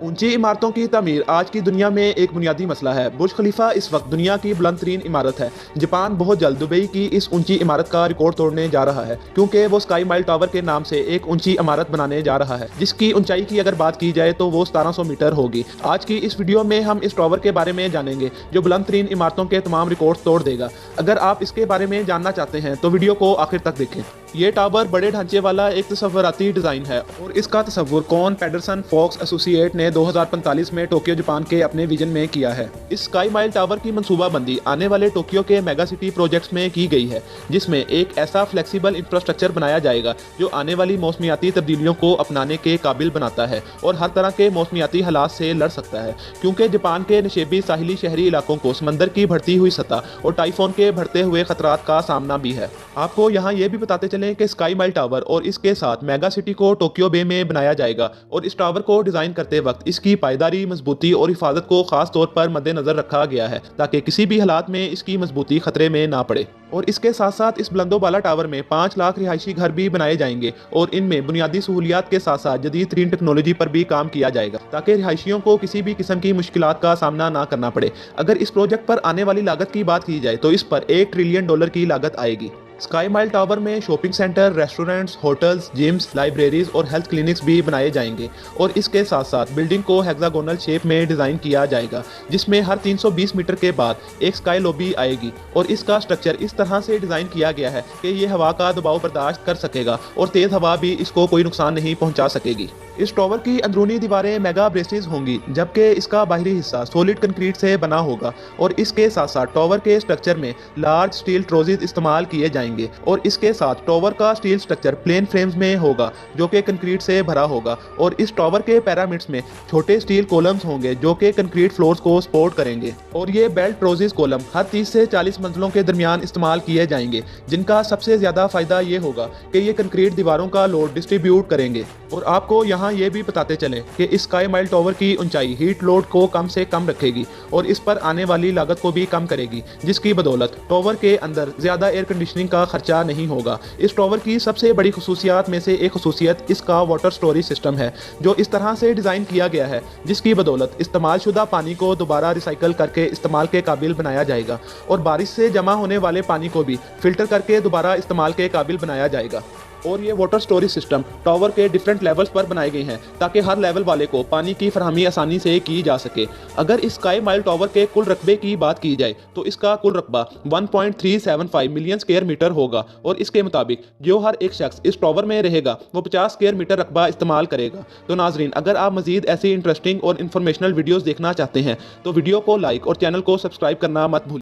ऊंची इमारतों की तामीर आज की दुनिया में एक बुनियादी मसला है। बुर्ज खलीफा इस वक्त दुनिया की बुलंद तरीन इमारत है। जापान बहुत जल्द दुबई की इस ऊंची इमारत का रिकॉर्ड तोड़ने जा रहा है, क्योंकि वो स्काई माइल टावर के नाम से एक ऊंची इमारत बनाने जा रहा है, जिसकी ऊंचाई की अगर बात की जाए तो वो 1700 मीटर होगी। आज की इस वीडियो में हम इस टावर के बारे में जानेंगे, जो बुलंद तरीन इमारतों के तमाम रिकॉर्ड तोड़ देगा। अगर आप इसके बारे में जानना चाहते हैं तो वीडियो को आखिर तक देखें। ये टावर बड़े ढांचे वाला एक तस्वुराती डिज़ाइन है और इसका तस्वुर कॉन पेडरसन फॉक्स एसोसिएट ने 2045 में टोक्यो जापान के अपने विजन में किया है। इस स्काई माइल टावर की मंसूबाबंदी आने वाले टोक्यो के मेगा सिटी प्रोजेक्ट्स में की गई है, जिसमें एक ऐसा फ्लेक्सिबल इंफ्रास्ट्रक्चर बनाया जाएगा जो आने वाली मौसमियाती तब्दीलियों को अपनाने के काबिल बनाता है और हर तरह के मौसमियाती हालात से लड़ सकता है, क्योंकि जापान के नशेबी साहिली शहरी इलाकों को समंदर की बढ़ती हुई सतह और टाइफोन के बढ़ते हुए खतरात का सामना भी है। आपको यहाँ ये भी बताते चलें कि स्काई माइल टावर और इसके साथ मेगा सिटी को टोक्यो बे में बनाया जाएगा और इस टावर को डिजाइन करते वक्त इसकी पायदारी, मजबूती और हिफाजत को खास तौर पर मद्देनजर रखा गया है, ताकि किसी भी हालात में इसकी मजबूती खतरे में ना पड़े। और इसके साथ साथ इस बुलंदोबाला टावर में 5 लाख रिहायशी घर भी बनाए जाएंगे और इनमें बुनियादी सहूलियात के साथ साथ जदीद तरीन टेक्नोलॉजी पर भी काम किया जाएगा, ताकि रिहायशियों को किसी भी किस्म की मुश्किलात का सामना ना करना पड़े। अगर इस प्रोजेक्ट पर आने वाली लागत की बात की जाए तो इस पर $1 ट्रिलियन की लागत आएगी। स्काई माइल टावर में shopping centre, restaurants, hotels, gyms, libraries और हेल्थ क्लिनिक्स भी बनाए जाएंगे और इसके साथ साथ बिल्डिंग को हेक्सागोनल शेप में डिज़ाइन किया जाएगा, जिसमें हर 320 मीटर के बाद एक स्काई लॉबी आएगी और इसका स्ट्रक्चर इस तरह से डिज़ाइन किया गया है कि ये हवा का दबाव बर्दाश्त कर सकेगा और तेज़ हवा भी इसको कोई नुकसान नहीं पहुंचा सकेगी। इस टावर की अंदरूनी दीवारें मेगा ब्रेसेस होंगी, जबकि इसका बाहरी हिस्सा सॉलिड कंक्रीट से बना होगा और इसके साथ साथ टावर के स्ट्रक्चर में लार्ज स्टील ट्रोजेज इस्तेमाल किए जाएंगे और इसके साथ टावर का स्टील स्ट्रक्चर प्लेन फ्रेम्स में होगा जो कि कंक्रीट से भरा होगा और इस टावर के पैरामिड्स में छोटे स्टील कॉलम्स होंगे जो कि कंक्रीट फ्लोर्स को सपोर्ट करेंगे और ये बेल्ट ट्रोजेज कॉलम हर 30 से 40 मंजिलों के दरमियान इस्तेमाल किए जाएंगे, जिनका सबसे ज्यादा फायदा ये होगा कि ये कंक्रीट दीवारों का लोड डिस्ट्रीब्यूट करेंगे। और आपको यहाँ ये भी बताते चलें कि इस स्काई माइल टावर की ऊंचाई हीट लोड को कम से कम रखेगी और इस पर आने वाली लागत को भी कम करेगी, जिसकी बदौलत टावर के अंदर ज्यादा एयर कंडीशनिंग का खर्चा नहीं होगा। इस टावर की सबसे बड़ी खसूसियात में से एक खसूसियत इसका वाटर स्टोरेज सिस्टम है, जो इस तरह से डिजाइन किया गया है जिसकी बदौलत इस्तेमाल शुदा पानी को दोबारा रिसाइकल करके इस्तेमाल के काबिल बनाया जाएगा और बारिश से जमा होने वाले पानी को भी फिल्टर करके दोबारा इस्तेमाल के काबिल बनाया जाएगा। और ये वाटर स्टोरेज सिस्टम टावर के डिफरेंट लेवल्स पर बनाए गए हैं ताकि हर लेवल वाले को पानी की फरहमी आसानी से की जा सके। अगर इस स्काई माइल टावर के कुल रकबे की बात की जाए तो इसका कुल रकबा 1.375 मिलियन स्क्वायर मीटर होगा और इसके मुताबिक जो हर एक शख्स इस टावर में रहेगा वो 50 स्क्वायर मीटर रकबा इस्तेमाल करेगा। तो नाजरीन, अगर आप मजीद ऐसी इंटरेस्टिंग और इन्फॉर्मेशनल वीडियोज़ देखना चाहते हैं तो वीडियो को लाइक और चैनल को सब्सक्राइब करना मत भूलिए।